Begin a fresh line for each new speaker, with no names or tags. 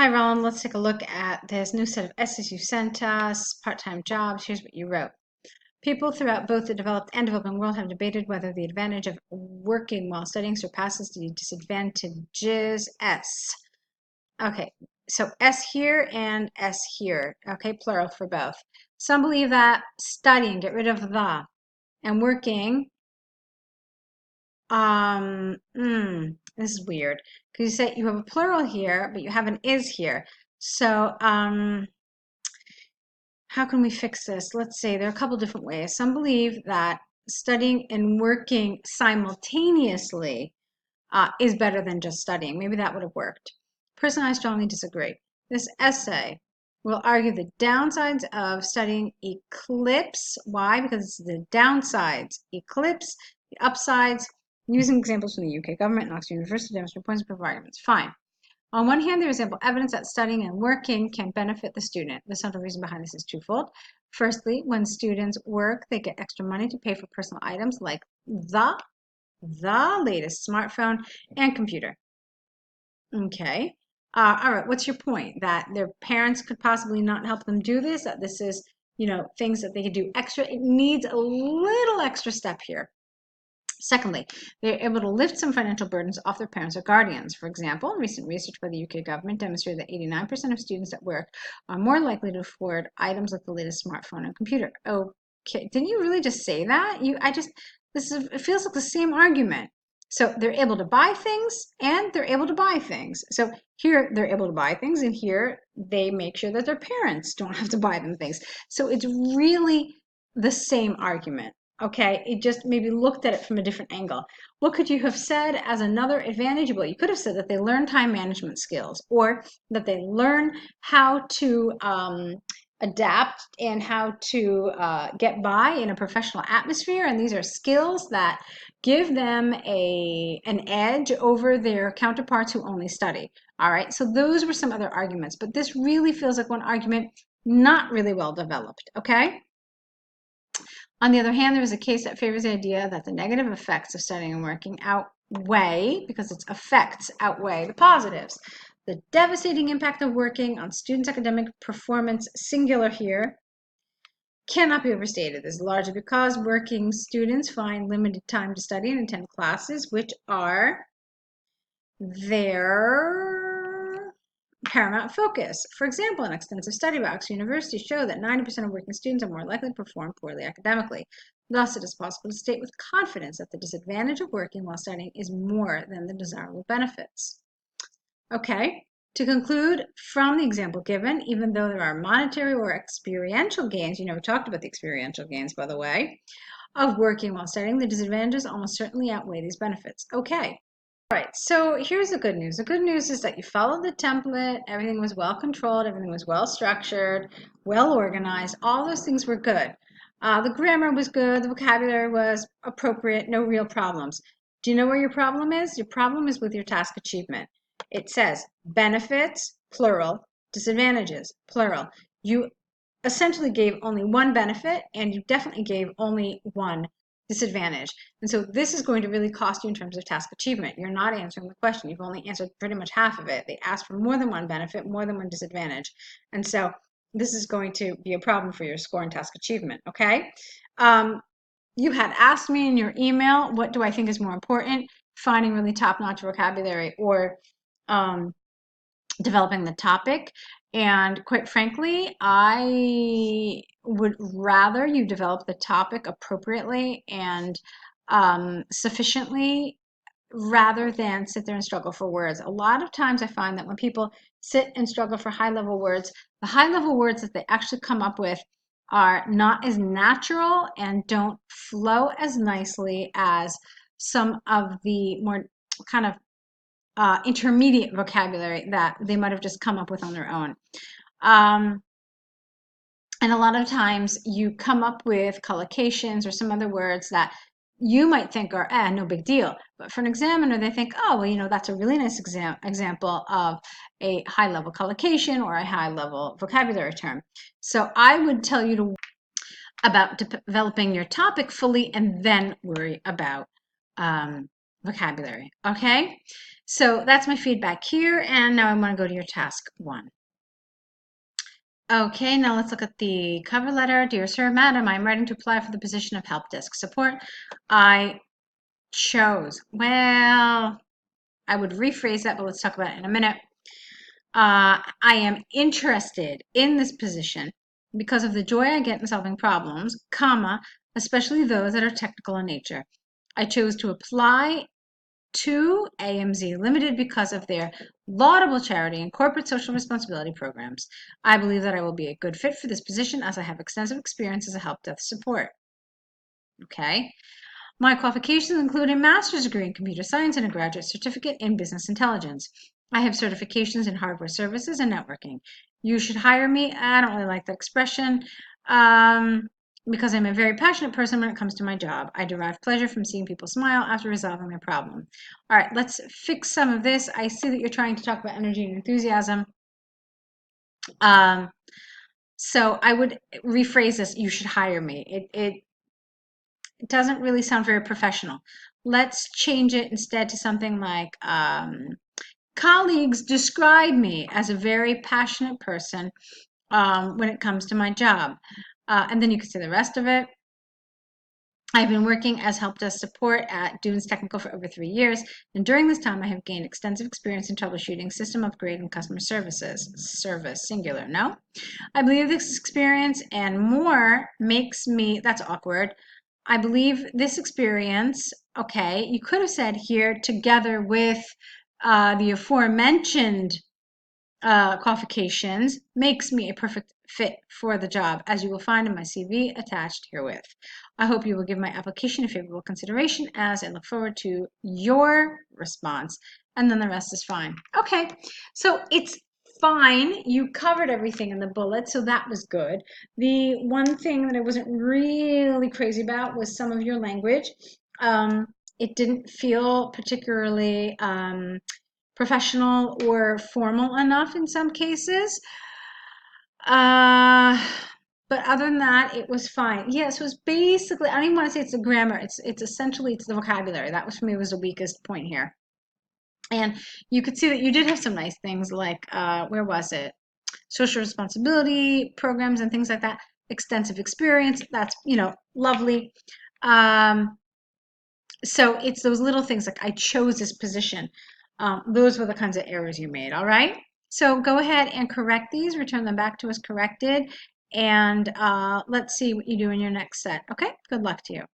Hi, Rowland. Let's take a look at this new set of essays you sent us, part-time jobs. Here's what you wrote. People throughout both the developed and developing world have debated whether the advantage of working while studying surpasses the disadvantages. S. Okay, so S here and S here. Okay, plural for both. Some believe that studying, get rid of the, and working, this is weird because you say you have a plural here, but you have an is here. So, how can we fix this? Let's say there are a couple different ways. Some believe that studying and working simultaneously is better than just studying. Maybe that would have worked. Personally, I strongly disagree. This essay will argue the downsides of studying eclipse. Why? Because the downsides eclipse the upsides, using examples from the UK government and Oxford University to demonstrate points and prove arguments. Fine. On one hand, there is ample evidence that studying and working can benefit the student. The central reason behind this is twofold. Firstly, when students work, they get extra money to pay for personal items like the latest smartphone and computer. Okay. All right. What's your point? That their parents could possibly not help them do this? That this is, things that they could do extra? It needs a little extra step here. Secondly, they're able to lift some financial burdens off their parents or guardians. For example, recent research by the UK government demonstrated that 89% of students at work are more likely to afford items like the latest smartphone and computer. Okay, didn't you really just say that? It feels like the same argument. So they're able to buy things and they're able to buy things. So here they're able to buy things and here they make sure that their parents don't have to buy them things. So it's really the same argument. Okay, it just maybe looked at it from a different angle. What could you have said as another advantage? Well, you could have said that they learn time management skills or that they learn how to adapt and how to get by in a professional atmosphere. And these are skills that give them an edge over their counterparts who only study. All right, so those were some other arguments, but this really feels like one argument not really well developed, okay? On the other hand, there is a case that favors the idea that the negative effects of studying and working outweigh, because its effects outweigh the positives. The devastating impact of working on students' academic performance, singular here, cannot be overstated. This is largely because working students find limited time to study and attend classes, which are their paramount focus. For example, an extensive study by Oxford University showed that 90% of working students are more likely to perform poorly academically. Thus, it is possible to state with confidence that the disadvantage of working while studying is more than the desirable benefits. Okay, to conclude from the example given, even though there are monetary or experiential gains, you never talked about the experiential gains, by the way, of working while studying, the disadvantages almost certainly outweigh these benefits. Okay. All right, so here's the good news. The good news is that you followed the template, everything was well controlled, everything was well structured, well organized, all those things were good. The grammar was good, the vocabulary was appropriate, no real problems. Do you know where your problem is? Your problem is with your task achievement. It says benefits, plural, disadvantages, plural. You essentially gave only one benefit and you definitely gave only one disadvantage. And so this is going to really cost you in terms of task achievement. You're not answering the question. You've only answered pretty much half of it. They asked for more than one benefit, more than one disadvantage. And so this is going to be a problem for your score and task achievement, okay? You had asked me in your email, what do I think is more important? Finding really top-notch vocabulary or developing the topic. And quite frankly, I would rather you develop the topic appropriately and sufficiently rather than sit there and struggle for words. A lot of times I find that when people sit and struggle for high-level words, the high-level words that they actually come up with are not as natural and don't flow as nicely as some of the more kind of intermediate vocabulary that they might have just come up with on their own. And a lot of times you come up with collocations or some other words that you might think are no big deal. But for an examiner, they think, oh, well, that's a really nice example of a high-level collocation or a high-level vocabulary term. So I would tell you to about developing your topic fully and then worry about vocabulary. Okay, so that's my feedback here, and now I want to go to your task 1. Okay, now let's look at the cover letter. Dear Sir, Madam, I'm writing to apply for the position of help desk support. I chose, well, I would rephrase that, but let's talk about it in a minute. I am interested in this position because of the joy I get in solving problems, comma, especially those that are technical in nature. I chose to apply to AMZ Limited because of their laudable charity and corporate social responsibility programs. I believe that I will be a good fit for this position as I have extensive experience as a help desk support. Okay. My qualifications include a master's degree in computer science and a graduate certificate in business intelligence. I have certifications in hardware services and networking. You should hire me. I don't really like that expression because I'm a very passionate person when it comes to my job. I derive pleasure from seeing people smile after resolving their problem. All right, let's fix some of this. I see that you're trying to talk about energy and enthusiasm. So I would rephrase this, you should hire me. It doesn't really sound very professional. Let's change it instead to something like colleagues describe me as a very passionate person when it comes to my job. And then you can say the rest of it. I've been working as help desk support at Dunes Technical for over 3 years, and during this time I have gained extensive experience in troubleshooting, system upgrade, and customer services. Service, singular, no? I believe this experience and more makes me, that's awkward. I believe this experience, okay, you could have said here together with the aforementioned qualifications makes me a perfect fit for the job, as you will find in my CV attached herewith. I hope you will give my application a favorable consideration as I look forward to your response, and then the rest is fine. Okay, so it's fine. You covered everything in the bullet, so that was good. The one thing that I wasn't really crazy about was some of your language. It didn't feel particularly professional or formal enough in some cases. Uh, but other than that, it was fine. Yeah, so it's basically, I don't even want to say it's the grammar. It's essentially it's the vocabulary. That was for me was the weakest point here. And you could see that you did have some nice things like where was it? Social responsibility programs and things like that. Extensive experience. That's lovely. So it's those little things like I chose this position. Those were the kinds of errors you made, all right? So go ahead and correct these, return them back to us corrected, and let's see what you do in your next set. Okay, good luck to you.